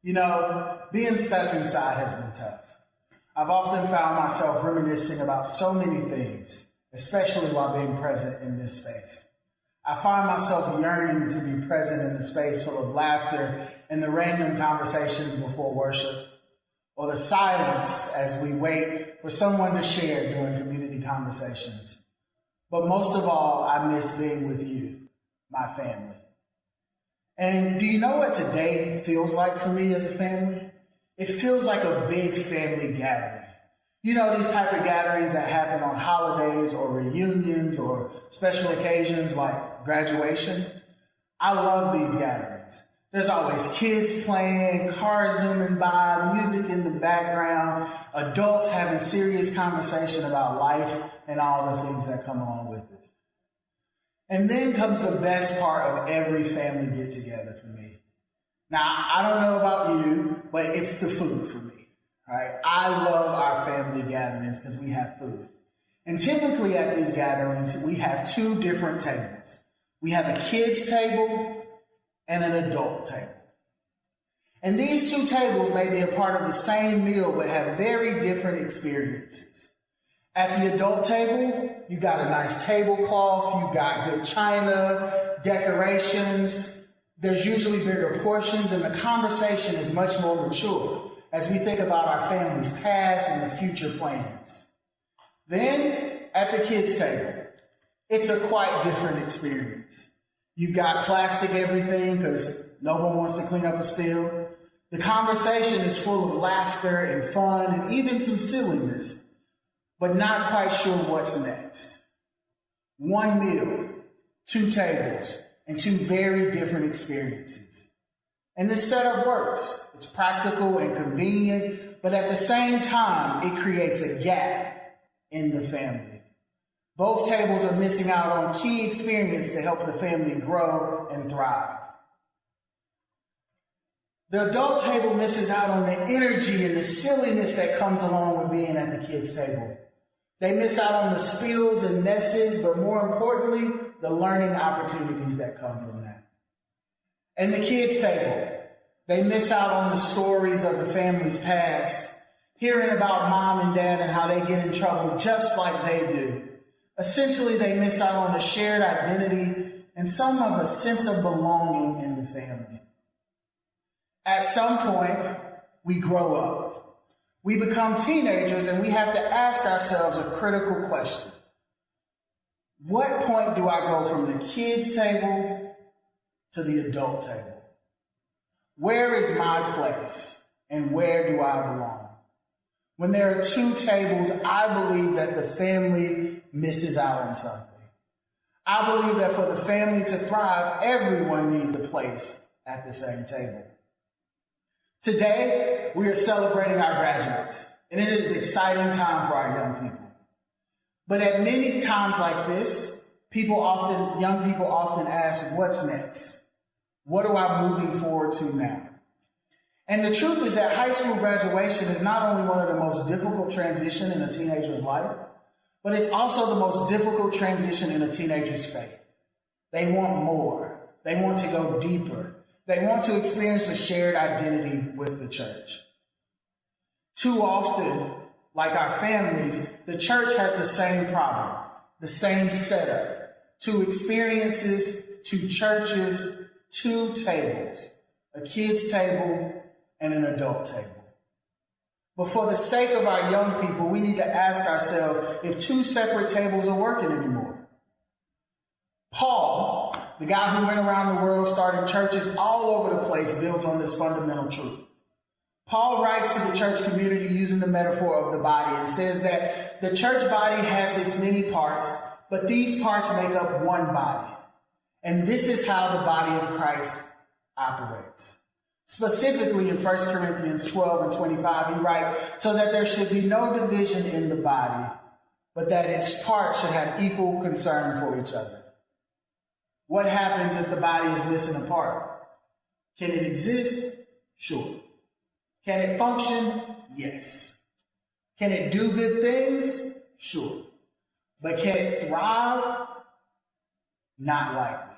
Being stuck inside has been tough. I've often found myself reminiscing about so many things, especially while being present in this space. I find myself yearning to be present in the space full of laughter and the random conversations before worship, or the silence as we wait for someone to share during community conversations. But most of all, I miss being with you, my family. And do you know what today feels like for me as a family? It feels like a big family gathering. These type of gatherings that happen on holidays or reunions or special occasions like graduation. I love these gatherings. There's always kids playing, cars zooming by, music in the background, adults having serious conversation about life and all the things that come along with it. And then comes the best part of every family get together for me. Now, I don't know about you, but it's the food for me, right? I love our family gatherings because we have food. And typically at these gatherings, we have two different tables. We have a kids table and an adult table. And these two tables may be a part of the same meal, but have very different experiences. At the adult table, you got a nice tablecloth, you got good china, decorations. There's usually bigger portions, and the conversation is much more mature as we think about our family's past and the future plans. Then, at the kids' table, it's a quite different experience. You've got plastic everything because no one wants to clean up a spill. The conversation is full of laughter and fun and even some silliness, but not quite sure what's next. One meal, two tables, and two very different experiences. And this setup works. It's practical and convenient, but at the same time, it creates a gap in the family. Both tables are missing out on key experience to help the family grow and thrive. The adult table misses out on the energy and the silliness that comes along with being at the kids' table. They miss out on the spills and messes, but more importantly, the learning opportunities that come from that. And the kids' table, they miss out on the stories of the family's past, hearing about mom and dad and how they get in trouble just like they do. Essentially, they miss out on the shared identity and some of a sense of belonging in the family. At some point, we grow up. We become teenagers and we have to ask ourselves a critical question. What point do I go from the kids' table to the adult table? Where is my place and where do I belong? When there are two tables, I believe that the family misses out on something. I believe that for the family to thrive, everyone needs a place at the same table. Today, we are celebrating our graduates, and it is an exciting time for our young people. But at many times like this, young people often ask, what's next? What am I moving forward to now? And the truth is that high school graduation is not only one of the most difficult transitions in a teenager's life, but it's also the most difficult transition in a teenager's faith. They want more. They want to go deeper. They want to experience a shared identity with the church. Too often, like our families, the church has the same problem, the same setup. Two experiences, two churches, two tables, a kid's table and an adult table. But for the sake of our young people, we need to ask ourselves if two separate tables are working anymore. Paul, the guy who went around the world starting churches all over the place, builds on this fundamental truth. Paul writes to the church community using the metaphor of the body and says that the church body has its many parts, but these parts make up one body. And this is how the body of Christ operates. Specifically in 1 Corinthians 12 and 25, he writes, so that there should be no division in the body, but that its parts should have equal concern for each other. What happens if the body is missing a part? Can it exist? Sure. Can it function? Yes. Can it do good things? Sure. But can it thrive? Not likely.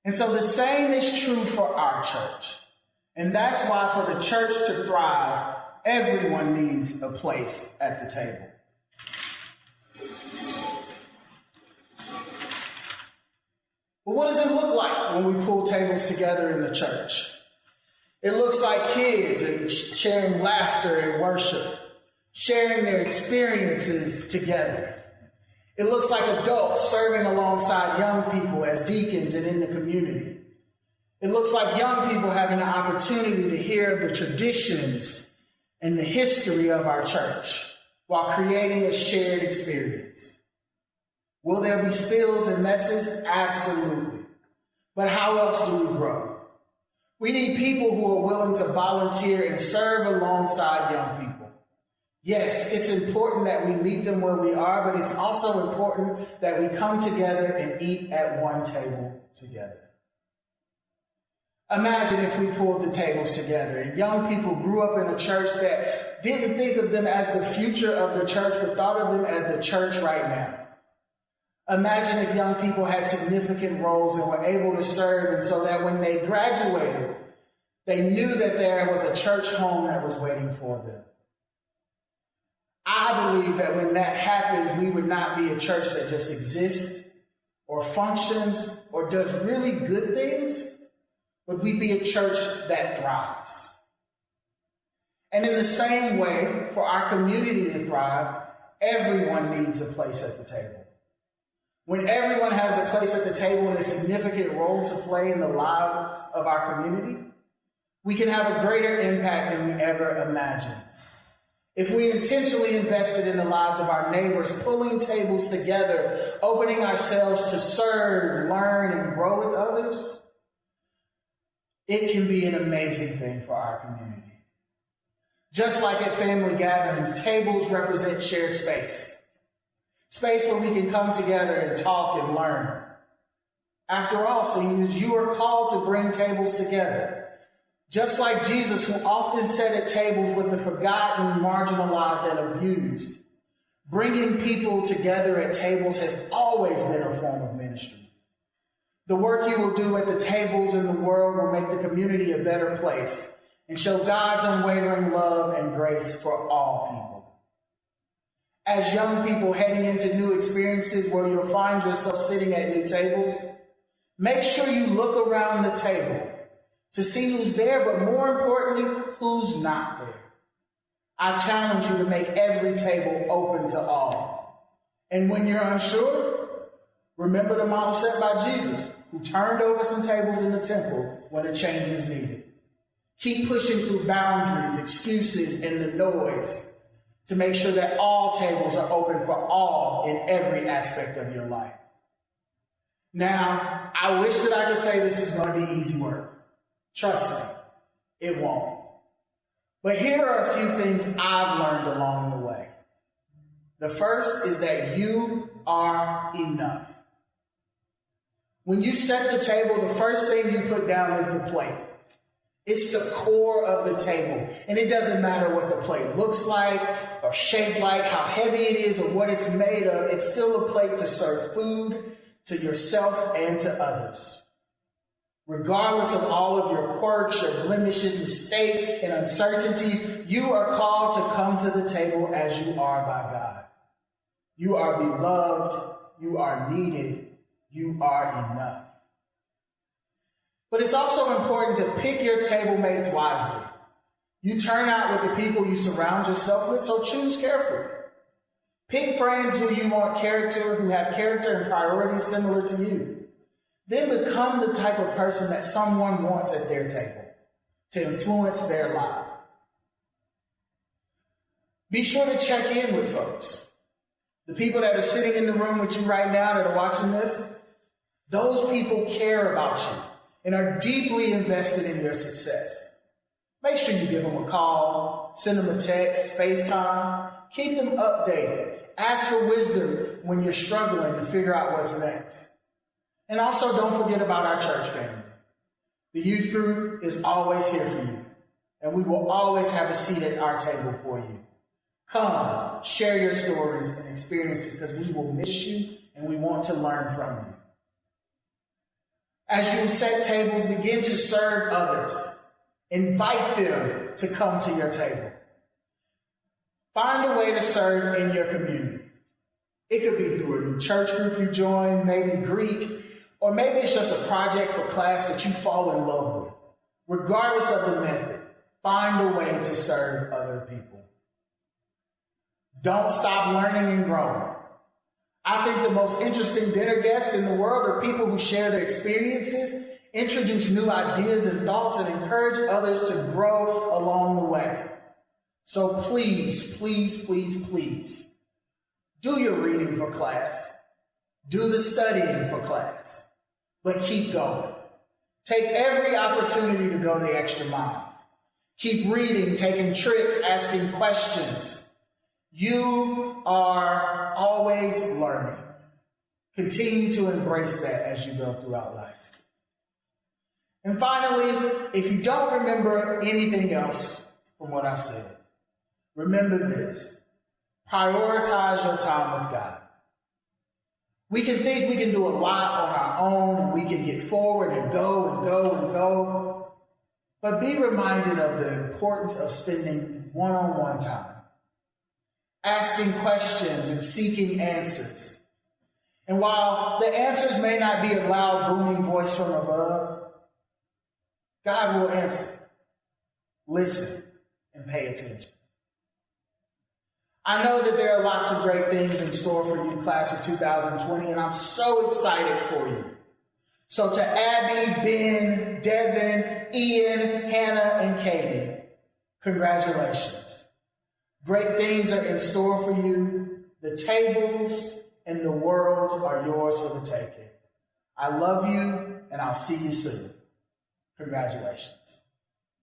And so the same is true for our church. And that's why for the church to thrive, everyone needs a place at the table. But what does it look like when we pull tables together in the church? It looks like kids and sharing laughter and worship, sharing their experiences together. It looks like adults serving alongside young people as deacons and in the community. It looks like young people having the opportunity to hear the traditions and the history of our church while creating a shared experience. Will there be spills and messes? Absolutely. But how else do we grow? We need people who are willing to volunteer and serve alongside young people. Yes, it's important that we meet them where we are, but it's also important that we come together and eat at one table together. Imagine if we pulled the tables together and young people grew up in a church that didn't think of them as the future of the church, but thought of them as the church right now. Imagine if young people had significant roles and were able to serve, and so that when they graduated, they knew that there was a church home that was waiting for them. I believe that when that happens, we would not be a church that just exists or functions or does really good things, but we'd be a church that thrives. And in the same way, for our community to thrive, everyone needs a place at the table. When everyone has a place at the table and a significant role to play in the lives of our community, we can have a greater impact than we ever imagined. If we intentionally invested in the lives of our neighbors, pulling tables together, opening ourselves to serve, learn, and grow with others, it can be an amazing thing for our community. Just like at family gatherings, tables represent shared space. Space where we can come together and talk and learn. After all, seniors, you are called to bring tables together. Just like Jesus, who often sat at tables with the forgotten, marginalized, and abused, bringing people together at tables has always been a form of ministry. The work you will do at the tables in the world will make the community a better place and show God's unwavering love and grace for all people. As young people heading into new experiences where you'll find yourself sitting at new tables, make sure you look around the table to see who's there, but more importantly, who's not there. I challenge you to make every table open to all. And when you're unsure, remember the model set by Jesus, who turned over some tables in the temple when a change was needed. Keep pushing through boundaries, excuses, and the noise to make sure that all tables are open for all in every aspect of your life. Now, I wish that I could say this was going to be easy work. Trust me, it won't. But here are a few things I've learned along the way. The first is that you are enough. When you set the table, the first thing you put down is the plate. It's the core of the table. And it doesn't matter what the plate looks like or shaped like, how heavy it is or what it's made of. It's still a plate to serve food to yourself and to others. Regardless of all of your quirks, your blemishes, mistakes, and uncertainties, you are called to come to the table as you are by God. You are beloved, you are needed, you are enough. But it's also important to pick your table mates wisely. You turn out with the people you surround yourself with, so choose carefully. Pick friends who you want character, who have character and priorities similar to you. Then become the type of person that someone wants at their table to influence their life. Be sure to check in with folks. The people that are sitting in the room with you right now that are watching this, those people care about you and are deeply invested in your success. Make sure you give them a call, send them a text, FaceTime, keep them updated. Ask for wisdom when you're struggling to figure out what's next. And also don't forget about our church family. The youth group is always here for you, and we will always have a seat at our table for you. Come, share your stories and experiences because we will miss you and we want to learn from you. As you set tables, begin to serve others Invite them to come to your table. Find a way to serve in your community. It could be through a new church group you join, maybe Greek, or maybe it's just a project for class that you fall in love with. Regardless of the method, find a way to serve other people. Don't stop learning and growing. I think the most interesting dinner guests in the world are people who share their experiences, introduce new ideas and thoughts, and encourage others to grow along the way. So please, please, please, please, do your reading for class. Do the studying for class. But keep going. Take every opportunity to go the extra mile. Keep reading, taking trips, asking questions. You are always learning. Continue to embrace that as you go throughout life. And finally, if you don't remember anything else from what I've said, remember this. Prioritize your time with God. We can think we can do a lot on our own and we can get forward and go and go and go. But be reminded of the importance of spending one-on-one time, asking questions and seeking answers. And while the answers may not be a loud, booming voice from above, God will answer. Listen and pay attention. I know that there are lots of great things in store for you, class of 2020, and I'm so excited for you. So to Abby, Ben, Devin, Ian, Hannah, and Katie, congratulations. Great things are in store for you. The tables and the world are yours for the taking. I love you, and I'll see you soon. Congratulations.